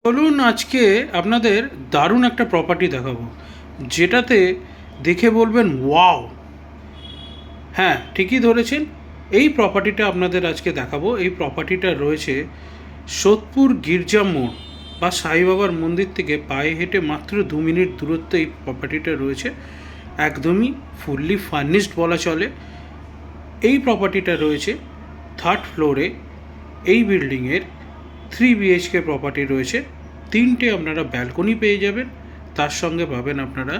চলুন আজকে আপনাদের দারুণ একটা প্রপার্টি দেখাবো, যেটাতে দেখে বলবেন ওয়াও। হ্যাঁ, ঠিকই ধরেছেন। এই প্রপার্টিটা আপনাদের আজকে দেখাবো। এই প্রপার্টিটা রয়েছে সোদপুর গির্জা মোড় বা সাই বাবার মন্দির থেকে পায়ে হেঁটে মাত্র 2 মিনিট দূরত্বে এই প্রপার্টিটা রয়েছে। একদমই ফুললি ফার্নিশড বলা চলে। এই প্রপার্টিটা রয়েছে 3rd ফ্লোরে। এই বিল্ডিংয়ের 3 বিএইচকে প্রপার্টি রয়েছে। 3টে আপনারা ব্যালকনি পেয়ে যাবেন, তার সঙ্গে পাবেন আপনারা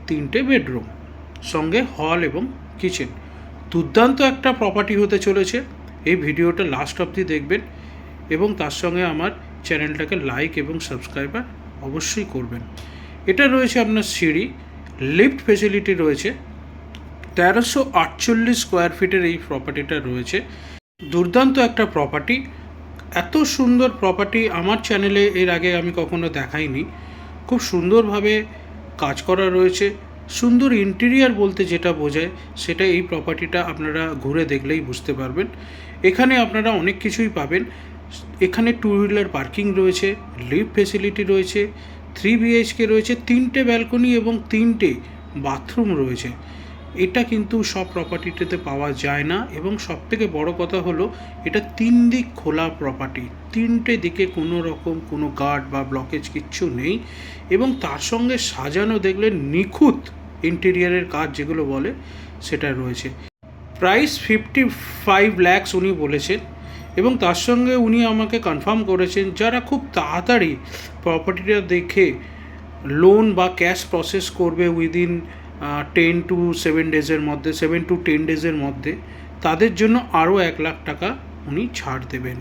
3টে বেডরুম, সঙ্গে হল এবং কিচেন। দুর্দান্ত একটা প্রপার্টি হতে চলেছে। এই ভিডিওটা লাস্ট অবধি দেখবেন এবং তার সঙ্গে আমার চ্যানেলটাকে লাইক এবং সাবস্ক্রাইবার অবশ্যই করবেন। এটা রয়েছে আপনার সিঁড়ি, লিফট ফেসিলিটি রয়েছে। 1348 স্কোয়ার ফিটের এই প্রপার্টিটা রয়েছে। দুর্দান্ত একটা প্রপার্টি। এত সুন্দর প্রপার্টি আমার চ্যানেলে এর আগে আমি কখনো দেখাইনি। খুব সুন্দরভাবে কাজ করা রয়েছে। সুন্দর ইন্টেরিয়ার বলতে যেটা বোঝায় সেটা এই প্রপার্টিটা আপনারা ঘুরে দেখলেই বুঝতে পারবেন। এখানে আপনারা অনেক কিছুই পাবেন। এখানে 2 হুইলার পার্কিং রয়েছে, লিফট ফেসিলিটি রয়েছে, 3 বিএইচকে রয়েছে, 3টে ব্যালকনি এবং 3টে বাথরুম রয়েছে। এটা কিন্তু সব প্রপার্টিতে পাওয়া যায় না এবং সবথেকে বড় কথা হলো এটা 3 দিক খোলা প্রপার্টি। 3টে দিকে কোনো রকম কোনো গার্ড বা ব্লকেজ কিচ্ছু নেই এবং তার সঙ্গে সাজানো দেখলে নিখুঁত ইন্টেরিয়ারের কাজ যেগুলো বলে সেটা রয়েছে। প্রাইস 55 lakhs উনি বলেছেন এবং তার সঙ্গে উনি আমাকে কনফার্ম করেছেন যারা খুব তাড়াতাড়ি প্রপার্টিটা দেখে লোন বা ক্যাশ প্রসেস করবে উইদিন 10 to 7 ডেজের মধ্যে, 7 to 10 ডেজের মধ্যে, তাদের জন্য আরও 1 লাখ টাকা উনি ছাড় দেবেন।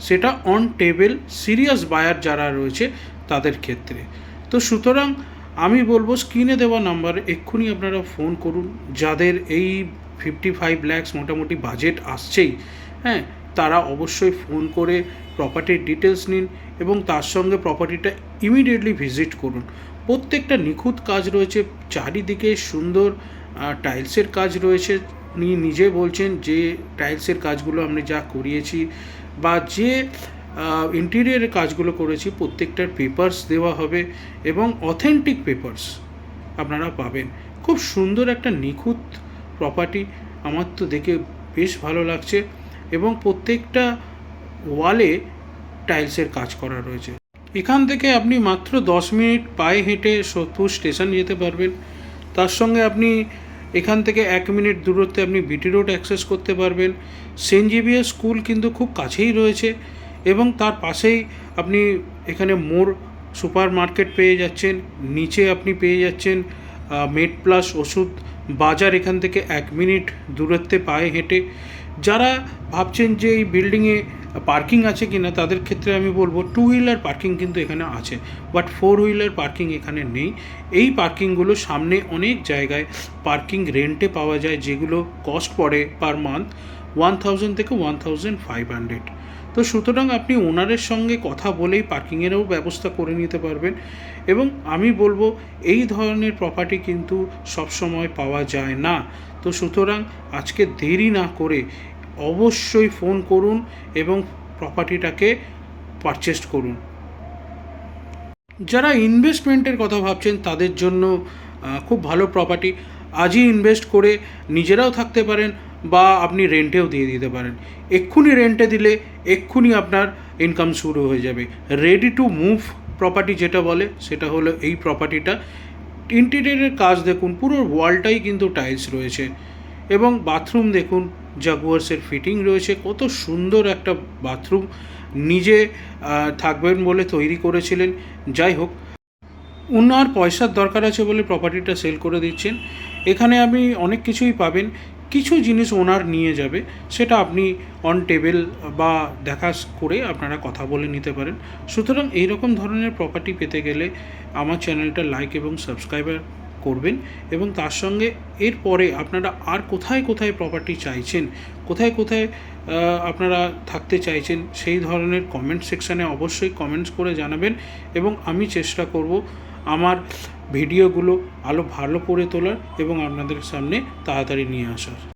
সেটা অন টেবিল সিরিয়াস বায়ার যারা রয়েছে তাদের ক্ষেত্রে। তো সুতরাং আমি বলবো স্ক্রিনে দেওয়া নাম্বারে এক্ষুনি আপনারা ফোন করুন। যাদের এই 55 lakhs মোটামুটি বাজেট আসছেই, হ্যাঁ, তারা অবশ্যই ফোন করে প্রপার্টির ডিটেলস নিন এবং তার সঙ্গে প্রপার্টিটা ইমিডিয়েটলি ভিজিট করুন। প্রত্যেকটা নিখুঁত কাজ রয়েছে, চারিদিকে সুন্দর টাইলসের কাজ রয়েছে। উনি নিজে বলছেন যে টাইলসের কাজগুলো আমি যা করিয়েছি বা যে ইন্টেরিয়ারের কাজগুলো করেছি প্রত্যেকটার পেপারস দেওয়া হবে এবং অথেন্টিক পেপারস আপনারা পাবেন। খুব সুন্দর একটা নিখুঁত প্রপার্টি। আমার তো দেখে বেশ ভালো লাগছে এবং প্রত্যেকটা ওয়ালে টাইলসের কাজ করা রয়েছে। এখান থেকে আপনি মাত্র 10 মিনিট পায়ে হেঁটে সোদপুর স্টেশন যেতে পারবেন। তার সঙ্গে আপনি এখান থেকে 1 মিনিট দূরত্বে আপনি বিটি রোড অ্যাক্সেস করতে পারবেন। সেন্ট জেভিয়ার স্কুল কিন্তু খুব কাছেই রয়েছে এবং তার পাশেই আপনি এখানে মোর সুপার মার্কেট পেয়ে যাচ্ছেন। নিচে আপনি পেয়ে যাচ্ছেন মেড প্লাস ওষুধ বাজার। এখান থেকে 1 মিনিট দূরত্বে পায়ে হেঁটে। যারা ভাবছেন যে এই বিল্ডিংয়ে পার্কিং আছে কি না, তাদের ক্ষেত্রে আমি বলবো 2 হুইলার পার্কিং কিন্তু এখানে আছে, বাট 4 হুইলার পার্কিং এখানে নেই। এই পার্কিংগুলো সামনে অনেক জায়গায় পার্কিং রেন্টে পাওয়া যায়, যেগুলো কস্ট পড়ে পার মান্থ 1000 থেকে 1500। তো সুতরাং আপনি ওনারের সঙ্গে কথা বলেই পার্কিংয়েরও ব্যবস্থা করে নিতে পারবেন এবং আমি বলবো এই ধরনের প্রপার্টি কিন্তু সবসময় পাওয়া যায় না। তো সুতরাং আজকে দেরি না করে অবশ্যই ফোন করুন এবং প্রপার্টিটাকে পারচেস করুন। যারা ইনভেস্টমেন্টের কথা ভাবছেন তাদের জন্য খুব ভালো প্রপার্টি। আজই ইনভেস্ট করে নিজেরাও থাকতে পারেন বা আপনি রেন্টেও দিয়ে দিতে পারেন। এক্ষুনি রেন্টে দিলে এক্ষুনি আপনার ইনকাম শুরু হয়ে যাবে। রেডি টু মুভ প্রপার্টি যেটা বলে সেটা হলো এই প্রপার্টিটা। ইন্টেরিয়রের কাজ দেখুন, পুরো ওয়ালটাই কিন্তু টাইলস রয়েছে এবং বাথরুম দেখুন, জাগুয়ার্সের ফিটিং রয়েছে। কত সুন্দর একটা বাথরুম, নিজে থাকবেন বলে তৈরি করেছিলেন। যাই হোক, ওনার পয়সার দরকার আছে বলে প্রপার্টিটা সেল করে দিচ্ছেন। এখানে আপনি অনেক কিছুই পাবেন। কিছু জিনিস ওনার নিয়ে যাবে, সেটা আপনি অন টেবিল বা দেখা করে আপনারা কথা বলে নিতে পারেন। সুতরাং এইরকম ধরনের প্রপার্টি পেতে গেলে আমার চ্যানেলটা লাইক এবং সাবস্ক্রাইবার করবেন এবং তার সঙ্গে এরপরে আপনারা আর কোথায় কোথায় প্রপার্টি চাইছেন, কোথায় কোথায় আপনারা থাকতে চাইছেন, সেই ধরনের কমেন্ট সেকশানে অবশ্যই কমেন্টস করে জানাবেন এবং আমি চেষ্টা করব আমার ভিডিওগুলো আরও ভালো করে তোলার এবং আপনাদের সামনে তাড়াতাড়ি নিয়ে আসার।